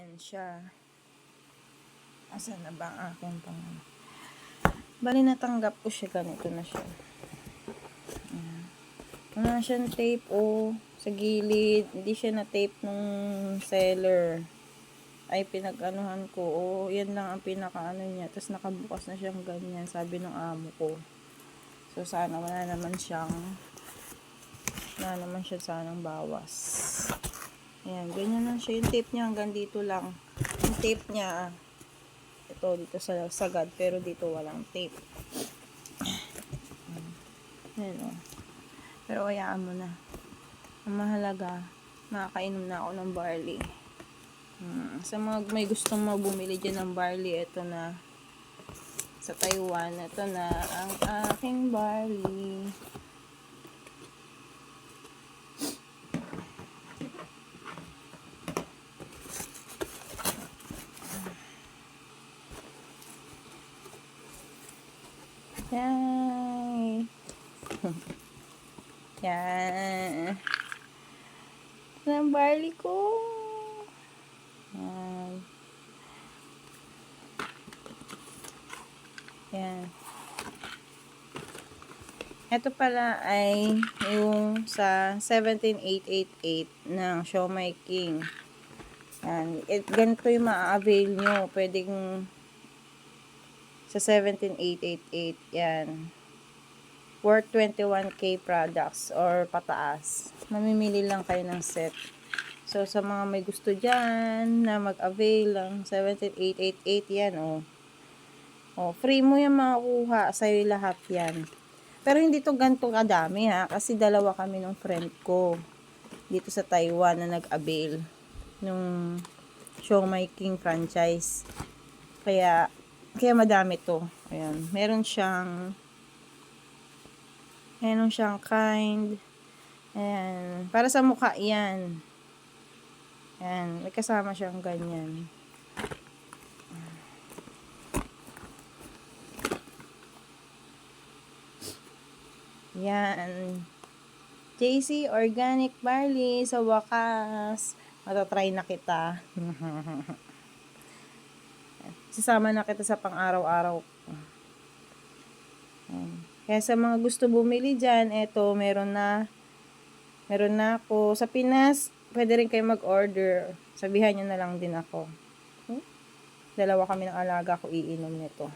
Ayan siya. Asan na ba ang aking pangalan? Bali natanggap ko siya. Ganito na siya. Ayan. Wala siyang tape sa gilid. Hindi siya na tape nung seller. Ay pinag-anuhan ko. Yan lang ang pinaka-ano niya. Tapos nakabukas na siyang ganyan. Sabi ng amo ko. So sana wala naman siya sanang bawas. Ayan, ganyan lang siya. Yung tape niya hanggang dito lang. Yung tape niya, ito dito sa sagad, pero dito walang tape. Ayan o. Pero hayaan mo na. Ang mahalaga, makakainom na ako ng barley. Sa mga may gustong bumili dyan ng barley, ito na. Sa Taiwan, ito na ang aking barley. Yay! Yan. Ito ang barley ko. Yan. Yan. Ito pala ay yung sa 17888 ng Siomai King. Yan. Ganito yung ma-avail nyo. Pwedeng sa 17888. Yan. Worth 21k products or pataas. Mamimili lang kayo ng set. So, sa mga may gusto dyan na mag-avail ng 17888 yan, free mo yan makukuha. Sa'yo lahat yan. Pero hindi to ganito kadami ha. Kasi dalawa kami ng friend ko dito sa Taiwan na nag-avail nung Siomai King franchise. Kaya madami to. Ayan. Meron siyang kind. Ayan. Para sa mukha yan. Ayan. May kasama siyang ganyan. Yan. JC Organic Barley. Sa wakas. Matatry na kita. Sasama na kita sa pang-araw-araw. Kaya sa mga gusto bumili dyan, eto, meron na ako. Sa Pinas, pwede rin kayo mag-order. Sabihan nyo na lang din ako. Dalawa kami ng alaga ko iinom nito.